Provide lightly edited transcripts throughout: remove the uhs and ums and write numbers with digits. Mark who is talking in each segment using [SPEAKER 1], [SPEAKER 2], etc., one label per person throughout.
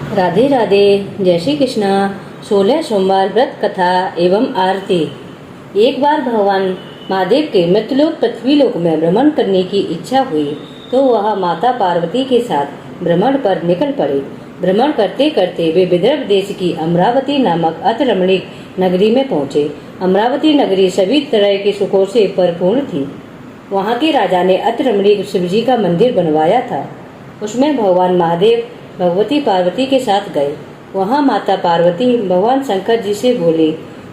[SPEAKER 1] राधे राधे। जय श्री कृष्णा। 16 सोमवार व्रत कथा एवं आरती। एक बार भगवान महादेव के मृत्युलोक पृथ्वीलोक में भ्रमण करने की इच्छा हुई तो वह माता पार्वती के साथ भ्रमण पर निकल पड़े। भ्रमण करते करते वे विदर्भ देश की अमरावती नामक अति रमणीक नगरी में पहुँचे। अमरावती नगरी सभी तरह के सुखों से परिपूर्ण थी। वहाँ के राजा ने अति रमणीक शिवजी का मंदिर बनवाया था। उसमें भगवान महादेव भगवती पार्वती के साथ गए। वहाँ माता पार्वती भगवान शंकर जी से बोली,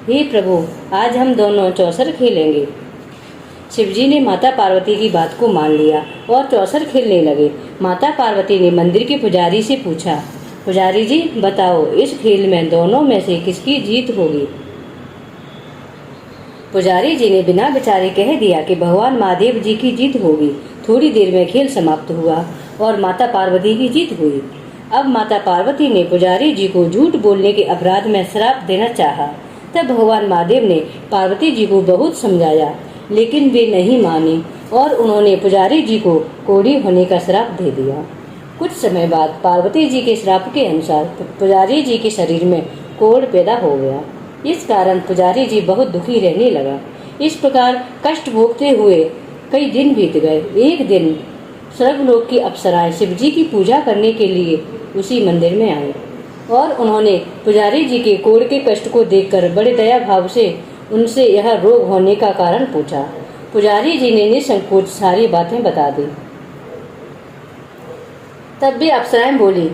[SPEAKER 1] हे प्रभु, आज हम दोनों चौसर खेलेंगे। शिवजी ने माता पार्वती की बात को मान लिया और चौसर खेलने लगे। माता पार्वती ने मंदिर के पुजारी से पूछा, पुजारी जी बताओ, इस खेल में दोनों में से किसकी जीत होगी? पुजारी जी ने बिना विचारे कह दिया कि भगवान महादेव जी की जीत होगी। थोड़ी देर में खेल समाप्त हुआ और माता पार्वती की जीत हुई। अब माता पार्वती ने पुजारी जी को झूठ बोलने के अपराध में श्राप देना चाहा। तब भगवान महादेव ने पार्वती जी को बहुत समझाया, लेकिन वे नहीं मानी और उन्होंने पुजारी जी को कोढ़ी होने का श्राप दे दिया। कुछ समय बाद पार्वती जी के श्राप के अनुसार पुजारी जी के शरीर में कोढ़ पैदा हो गया। इस कारण पुजारी जी बहुत दुखी रहने लगा। इस प्रकार कष्ट भोगते हुए कई दिन बीत गए। एक दिन स्वर्गलोक की अप्सराएं शिवजी की पूजा करने के लिए उसी मंदिर में आई और उन्होंने पुजारी जी के कोढ़ के कष्ट को देखकर बड़े दया भाव से उनसे यह रोग होने का कारण पूछा। पुजारी जी ने निसंकोच सारी बातें बता दी। तब भी अप्सराएं बोली,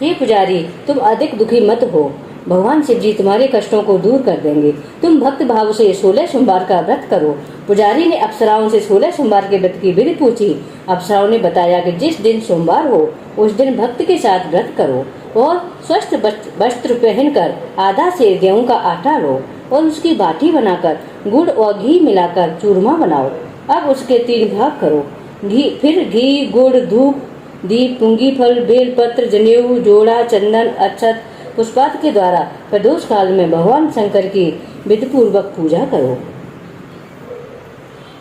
[SPEAKER 1] हे पुजारी, तुम अधिक दुखी मत हो, भगवान शिव जी तुम्हारे कष्टों को दूर कर देंगे। तुम भक्त भाव से 16 सोमवार का व्रत करो। पुजारी ने अप्सराओं से 16 सोमवार के व्रत की विधि पूछी। अप्सराओं ने बताया कि जिस दिन सोमवार हो उस दिन भक्त के साथ व्रत करो और स्वस्थ वस्त्र पहनकर आधा सेर गेहूं का आटा लो और उसकी बाटी बनाकर गुड़ और घी मिलाकर चूरमा बनाओ। अब उसके 3 भाग करो। घी, गुड़, धूप, दीप, पुंगी फल, बेलपत्र, जनेऊ, जोड़ा, चंदन, अक्षत, पुष्पात के द्वारा प्रदोष काल में भगवान शंकर की विधि पूर्वक पूजा करो।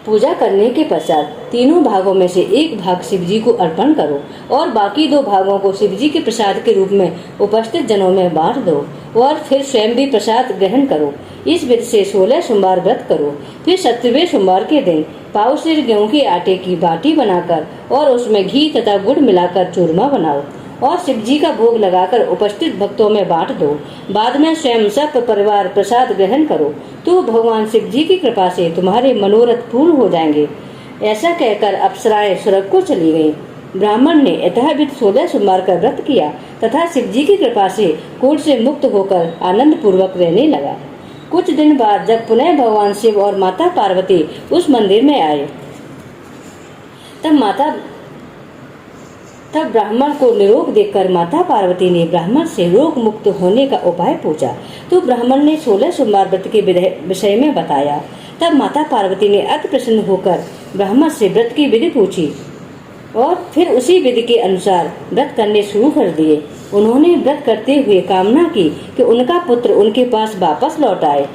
[SPEAKER 1] पूजा करने के पश्चात तीनों भागों में से एक भाग शिवजी को अर्पण करो और बाकी 2 भागों को शिवजी के प्रसाद के रूप में उपस्थित जनों में बांट दो और फिर स्वयं भी प्रसाद ग्रहण करो। इस विधि से 16 सोमवार व्रत करो। फिर 17वें सोमवार के दिन पाव सेर गेहूं के आटे की बाटी बनाकर और उसमें घी तथा गुड़ मिलाकर चूरमा बनाओ और शिवजी का भोग लगाकर उपस्थित भक्तों में बांट दो। बाद में स्वयं सब परिवार प्रसाद ग्रहण करो तो भगवान शिवजी की कृपा से तुम्हारे मनोरथ पूर्ण हो जाएंगे। ऐसा कहकर अप्सराएं स्वर्ग को चली गईं। ब्राह्मण ने यथाविध 16 सोमवार का व्रत किया तथा शिवजी की कृपा से कोढ़ से मुक्त होकर आनंद पूर्वक रहने लगा। कुछ दिन बाद जब पुनः भगवान शिव और माता पार्वती उस मंदिर में आए तब ब्राह्मण को निरोग देखकर माता पार्वती ने ब्राह्मण से रोग मुक्त होने का उपाय पूछा तो ब्राह्मण ने 16 सोमवार व्रत के विषय में बताया। तब माता पार्वती ने अति प्रसन्न होकर ब्राह्मण से व्रत की विधि पूछी और फिर उसी विधि के अनुसार व्रत करने शुरू कर दिए। उन्होंने व्रत करते हुए कामना की कि उनका पुत्र उनके पास वापस लौट आए।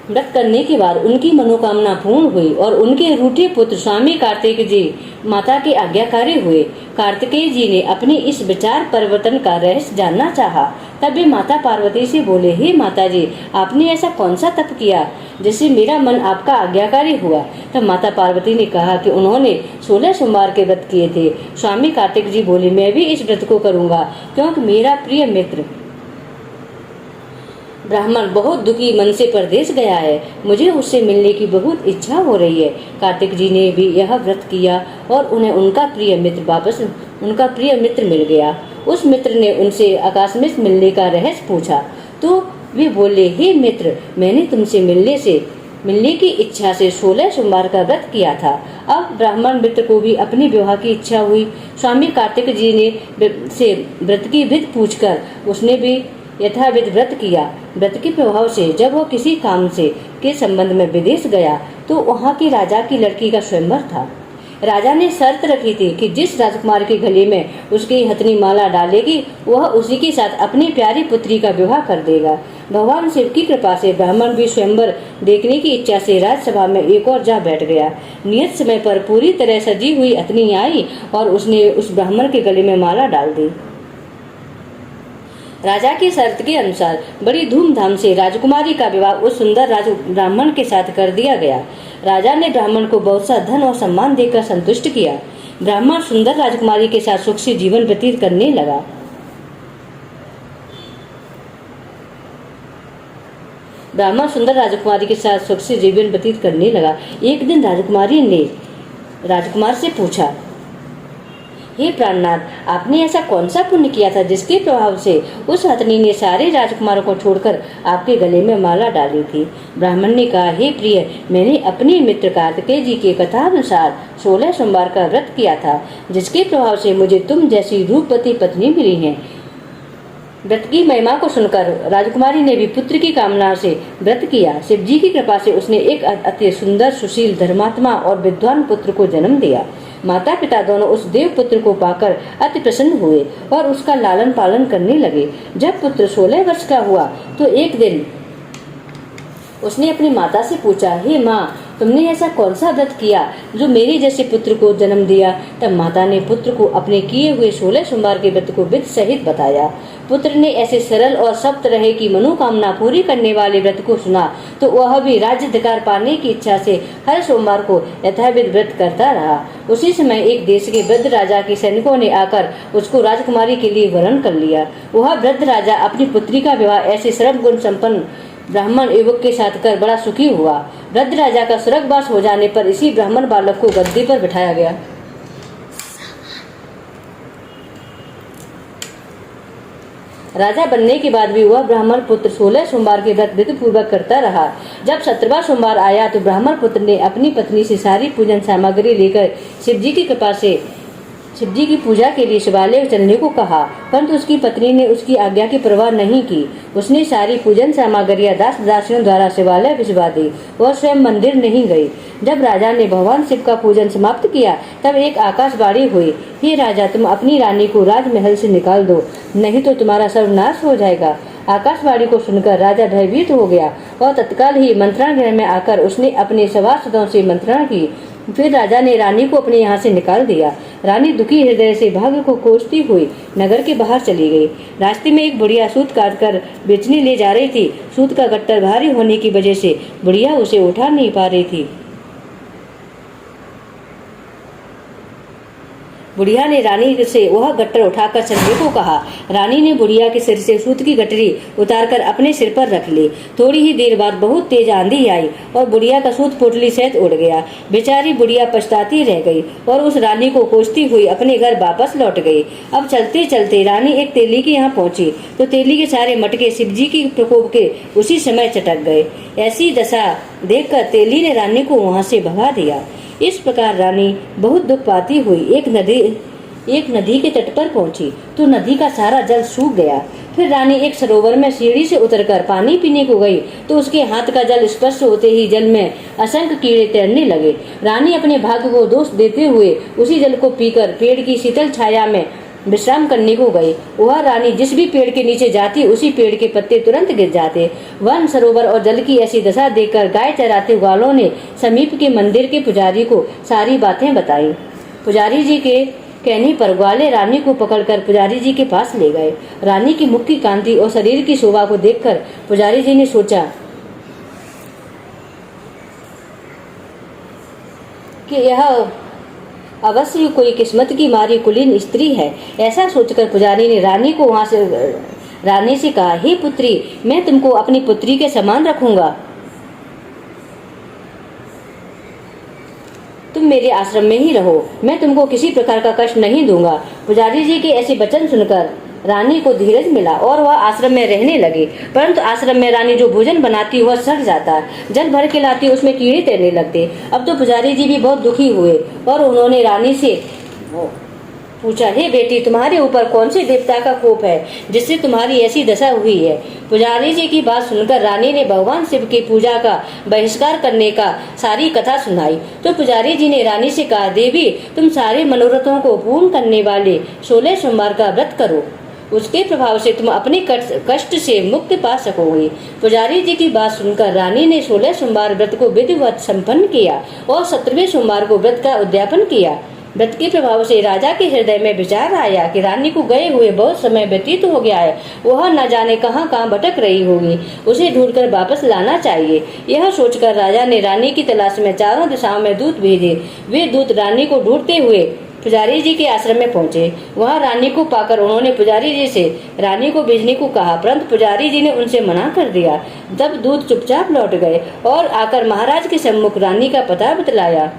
[SPEAKER 1] व्रत करने के बाद उनकी मनोकामना पूर्ण हुई और उनके रूठे पुत्र स्वामी कार्तिक जी माता के आज्ञाकारी हुए। कार्तिकेय जी ने अपने इस विचार परिवर्तन का रहस्य जानना चाहा। तब वे माता पार्वती से बोले, हे माता जी, आपने ऐसा कौन सा तप किया जिससे मेरा मन आपका आज्ञाकारी हुआ? तब माता पार्वती ने कहा कि उन्होंने 16 सोमवार के व्रत किए थे। स्वामी कार्तिक जी बोले, मैं भी इस व्रत को करूंगा क्योंकि मेरा प्रिय मित्र ब्राह्मण बहुत दुखी मन से परदेश गया है। मुझे उससे मिलने की बहुत इच्छा हो रही है। कार्तिक जी ने भी यह व्रत किया और उन्हें उनका प्रिय मित्र मिल गया। उस मित्र ने उनसे आकाश में मिलने का रहस्य पूछा तो वे बोले, हे मित्र, मैंने तुमसे मिलने की इच्छा से 16 सोमवार का व्रत किया था। अब ब्राह्मण मित्र को भी अपनी विवाह की इच्छा हुई। स्वामी कार्तिक जी ने से व्रत की विधि पूछकर उसने भी यथाविध व्रत किया। व्रत के प्रभाव से जब वह किसी काम से के संबंध में विदेश गया तो वहाँ के राजा की लड़की का स्वयंवर था। राजा ने शर्त रखी थी कि जिस राजकुमार के गले में उसकी हथनी माला डालेगी वह उसी के साथ अपनी प्यारी पुत्री का विवाह कर देगा। भगवान शिव की कृपा से ब्राह्मण भी स्वयंवर देखने की इच्छा से राजसभा में एक और जा बैठ गया। नियत समय पर पूरी तरह सजी हुई हथनी आई और उसने उस ब्राह्मण के गले में माला डाल दी। राजा की शर्त के अनुसार बड़ी धूमधाम से राजकुमारी का विवाह उस सुंदर ब्राह्मण के साथ कर दिया गया। राजा ने ब्राह्मण को बहुत सा धन और सम्मान देकर संतुष्ट किया। ब्राह्मण सुंदर राजकुमारी के साथ सुख से जीवन व्यतीत करने लगा। ब्राह्मण सुंदर राजकुमारी के साथ सुख से जीवन व्यतीत करने लगा। एक दिन राजकुमारी ने राजकुमार से पूछा, हे प्राणनाथ, आपने ऐसा कौन सा पुण्य किया था जिसके प्रभाव से उस हथनी ने सारे राजकुमारों को छोड़कर आपके गले में माला डाली थी? ब्राह्मण ने कहा, हे प्रिय, मैंने अपने मित्र कार्तिकेय जी के कथा अनुसार 16 सोमवार का व्रत किया था, जिसके प्रभाव से मुझे तुम जैसी रूपवती पत्नी मिली है। व्रत की महिमा को सुनकर राजकुमारी ने भी पुत्र की कामना से व्रत किया। शिव जी की कृपा से उसने एक अति सुंदर, सुशील, धर्मात्मा और विद्वान पुत्र को जन्म दिया। माता पिता दोनों उस देव पुत्र को पाकर अति प्रसन्न हुए और उसका लालन पालन करने लगे। जब पुत्र 16 वर्ष का हुआ तो एक दिन उसने अपनी माता से पूछा, हे माँ, तुमने ऐसा कौन सा व्रत किया जो मेरे जैसे पुत्र को जन्म दिया? तब माता ने पुत्र को अपने किए हुए 16 सोमवार के व्रत को विधि सहित बताया। पुत्र ने ऐसे सरल और सब तरह की मनोकामना पूरी करने वाले व्रत को सुना तो वह भी राज्य अधिकार पाने की इच्छा से हर सोमवार को यथाविध व्रत करता रहा। उसी समय एक देश के वृद्ध राजा के सैनिकों ने आकर उसको राजकुमारी के लिए वरण कर लिया। वह वृद्ध राजा अपनी पुत्री का विवाह ऐसे सर्व गुण संपन्न ब्राह्मण युवक के साथ कर बड़ा सुखी हुआ। वृद्ध राजा का स्वर्गवास हो जाने पर इसी ब्राह्मण बालक को गद्दी पर बिठाया गया। राजा बनने के बाद भी वह ब्राह्मण पुत्र 16 सोमवार के व्रत विधि पूर्वक करता रहा। जब 17वां सोमवार आया तो ब्राह्मण पुत्र ने अपनी पत्नी से सारी पूजन सामग्री लेकर शिव जी की कृपा से शिव जी की पूजा के लिए शिवालय चलने को कहा, परंतु उसकी पत्नी ने उसकी आज्ञा की परवाह नहीं की। उसने सारी पूजन सामग्रियां दास दासियों द्वारा शिवालय भिजवा दी और स्वयं मंदिर नहीं गई। जब राजा ने भगवान शिव का पूजन समाप्त किया तब एक आकाशवाणी हुई, हे राजा, तुम अपनी रानी को राजमहल से निकाल दो, नहीं तो तुम्हारा सर्वनाश हो जाएगा। आकाशवाणी को सुनकर राजा भयभीत हो गया और तत्काल ही मंत्रण गृह में आकर उसने अपने सभासदों से मंत्रणा की। फिर राजा ने रानी को अपने यहाँ से निकाल दिया। रानी दुखी हृदय से भाग्य को कोसती हुई नगर के बाहर चली गई। रास्ते में एक बुढ़िया सूत काट कर बेचने ले जा रही थी। सूत का गट्टर भारी होने की वजह से बुढ़िया उसे उठा नहीं पा रही थी। बुढ़िया ने रानी से वह गट्टर उठाकर चलने को कहा। रानी ने बुढ़िया के सिर से सूत की गठरी उतारकर अपने सिर पर रख ली। थोड़ी ही देर बाद बहुत तेज आंधी आई और बुढ़िया का सूत पोटली सहित उड़ गया। बेचारी बुढ़िया पछताती रह गई और उस रानी को कोसती हुई अपने घर वापस लौट गई। अब चलते चलते रानी एक तेली के यहाँ पहुंची तो तेली के सारे मटके शिवजी की प्रकोप के उसी समय चटक गए। ऐसी दशा देखकर तेली ने रानी को वहाँ से भगा दिया। इस प्रकार रानी बहुत दुख पाती हुई एक नदी के तट पर पहुंची तो नदी का सारा जल सूख गया। फिर रानी एक सरोवर में सीढ़ी से उतरकर पानी पीने को गई तो उसके हाथ का जल स्पर्श होते ही जल में असंख्य कीड़े तैरने लगे। रानी अपने भाग्य को दोष देते हुए उसी जल को पीकर पेड़ की शीतल छाया में विश्राम करने को गई। वह रानी जिस भी पेड़ के नीचे जाती उसी पेड़ के पत्ते तुरंत गिर जाते। वन, सरोवर और जल की ऐसी दशा देखकर गाय चराते ग्वालों ने समीप के मंदिर के पुजारी को सारी बातें बताई। पुजारी जी के कहने पर ग्वाले रानी को पकड़कर पुजारी जी के पास ले गए। रानी की मुख की कांति और शरीर की शोभा को देखकर पुजारी जी ने सोचा कि यह अवश्य कोई किस्मत की मारी कुलीन स्त्री है। ऐसा सोचकर पुजारी ने रानी से कहा, हे पुत्री, मैं तुमको अपनी पुत्री के समान रखूंगा। तुम मेरे आश्रम में ही रहो, मैं तुमको किसी प्रकार का कष्ट नहीं दूंगा। पुजारी जी के ऐसे वचन सुनकर रानी को धीरज मिला और वह आश्रम में रहने लगी। परंतु आश्रम में रानी जो भोजन बनाती वह सड़ जाता, जल भर के लाती उसमें कीड़े तैरने लगते। अब तो पुजारी जी भी बहुत दुखी हुए और उन्होंने रानी से पूछा, हे बेटी, तुम्हारे ऊपर कौन से देवता का कोप है जिससे तुम्हारी ऐसी दशा हुई है? पुजारी जी की बात सुनकर रानी ने भगवान शिव की पूजा का बहिष्कार करने का सारी कथा सुनाई। तो पुजारी जी ने रानी से कहा, देवी, तुम सारे मनोरथों को पूर्ण करने वाले 16 सोमवार का व्रत करो, उसके प्रभाव से तुम अपने कष्ट से मुक्ति पा सकोगे। पुजारी जी की बात सुनकर रानी ने 16 सोमवार व्रत को विधिवत संपन्न किया और 17वें सोमवार को व्रत का उद्यापन किया। व्रत के प्रभाव से राजा के हृदय में विचार आया कि रानी को गए हुए बहुत समय व्यतीत हो गया है, वह न जाने कहां कहां भटक रही होगी, उसे ढूंढकर वापस लाना चाहिए। यह सोचकर राजा ने रानी की तलाश में चारों दिशाओं में दूत भेजे। वे दूत रानी को ढूंढते हुए पुजारी जी के आश्रम में पहुंचे। वहां रानी को पाकर उन्होंने पुजारी जी से रानी को भेजने को कहा, परंतु पुजारी जी ने उनसे मना कर दिया। तब दूत चुपचाप लौट गए और आकर महाराज के सम्मुख रानी का पता बतलाया।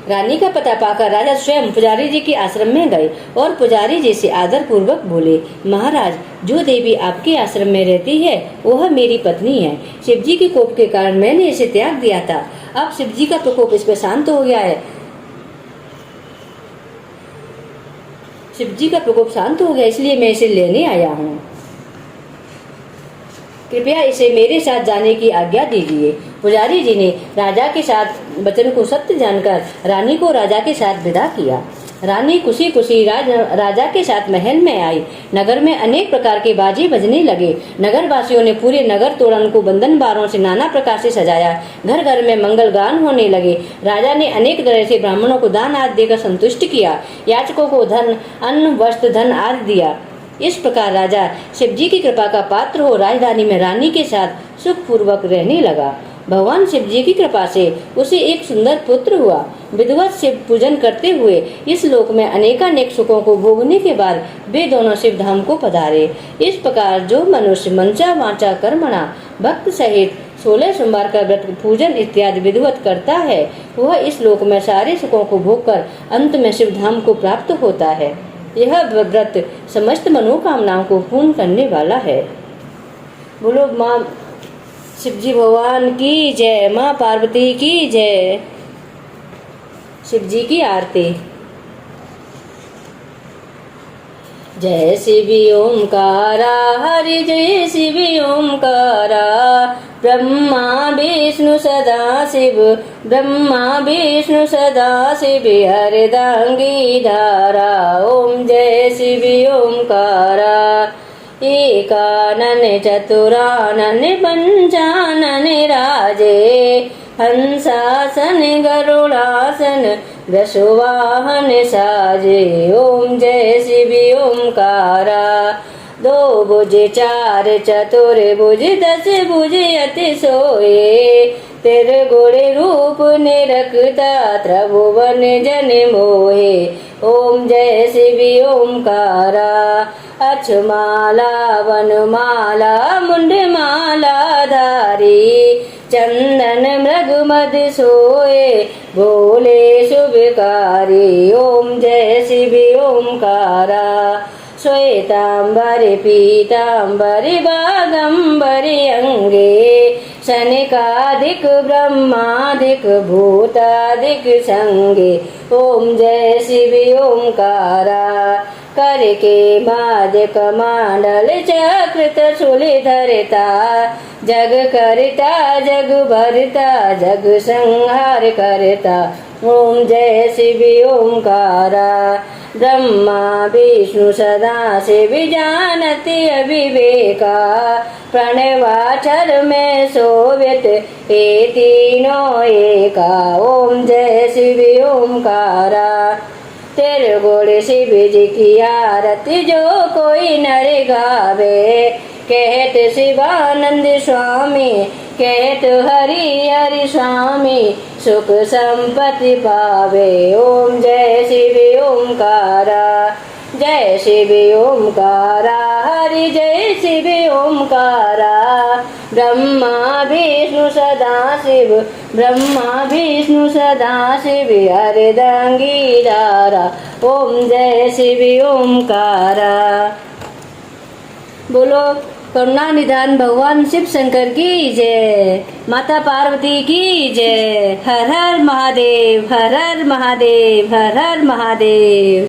[SPEAKER 1] रानी का पता पाकर राजा स्वयं पुजारी जी के आश्रम में गए और पुजारी जी से आदर पूर्वक बोले, महाराज, जो देवी आपके आश्रम में रहती है वह मेरी पत्नी है। शिवजी के कोप के कारण मैंने इसे त्याग दिया था। अब शिवजी का प्रकोप इस पर शांत हो गया है। शिवजी का प्रकोप शांत हो गया, इसलिए मैं इसे लेने आया हूँ। कृपया इसे मेरे साथ जाने की आज्ञा दीजिए। पुजारी जी ने राजा के साथ वचन को सत्य जानकर रानी को राजा के साथ विदा किया। रानी खुशी खुशी राजा के साथ महल में आई। नगर में अनेक प्रकार के बाजे बजने लगे। नगर वासियों ने पूरे नगर तोरण को बंधन बारों से नाना प्रकार से सजाया। घर घर में मंगल गान होने लगे। राजा ने अनेक तरह से ब्राह्मणों को दान आदि देकर संतुष्ट किया। याचकों को धन, अन्न, वस्त्र, धन आदि दिया। इस प्रकार राजा शिवजी की कृपा का पात्र हो राजधानी में रानी के साथ सुख पूर्वक रहने लगा। भगवान शिवजी की कृपा से उसे एक सुंदर पुत्र हुआ। विधिवत शिव पूजन करते हुए इस लोक में अनेकानेक सुखों को भोगने के बाद वे दोनों शिव धाम को पधारे। इस प्रकार जो मनुष्य मनसा वाचा कर्मणा भक्त सहित 16 सोमवार का व्रत, पूजन इत्यादि विधिवत करता है, वह इस लोक में सारे सुखों को भोगकर अंत में शिव धाम को प्राप्त होता है। यह व्रत समस्त मनोकामनाओं को पूर्ण करने वाला है। बोलो माँ शिवजी भगवान की जय, माँ पार्वती की जय। शिवजी की आरती। जय शिव ओंकारा, हरि जय शिव ओंकारा। ब्रह्मा विष्णु सदा शिव, ब्रह्मा विष्णु सदा शिव, हरदांगी धारा। ओम जय शिव ओंकारा। एकानन चतुरानन पंचानन राजे, हंसासन गरुड़ासन वृषवाहन साजे। ओम जय शिव ओंकारा। दो भुज चार चतुर भुज, 10 भुज अति सोए। तेरे गोड़े रूप ने रखता त्रिभुवन जन मोहे। ओम जय शिव ओंकारा। अक्षमाला वनमाला मुंडमाला धारी, चंदन मृग मद सोए भोले शुभकारी। ओम जय शिव ओंकारा। श्वेतांबर पीतांबर बागंबर अंगे, शनिकाधिक ब्रह्माधिक भूताधिक संगे। ओम जय शिव ओंकारा। करके मादक मांडल चक्र त्रिशूल धरता, जग करता जग भरता जग संहार करता। ओम जय शिव ओंकारा। ब्रह्मा विष्णु सदा शिव जानति अविवेका, प्रणवाक्षर में सोवित ये तीनों एका। ओम जय शिव ओंकारा। तेरे गोड़े शिव जी की आरती जो कोई नर गावे, कहत शिवानंद स्वामी, कहत हरि हरि स्वामी, सुख संपत्ति पावे। ओम जय शिव ओंकारा। जय शिव ओंकारा, हरि जय शिव ओंकारा। ब्रह्मा विष्णु सदा शिव, ब्रह्मा विष्णु सदा शिव, हरदांगी धारा। ओम जय शिव ओंकारा। बोलो करुणा निधान भगवान शिव शंकर की जय, माता पार्वती की जय। हर हर महादेव, हर हर महादेव, हर हर महादेव।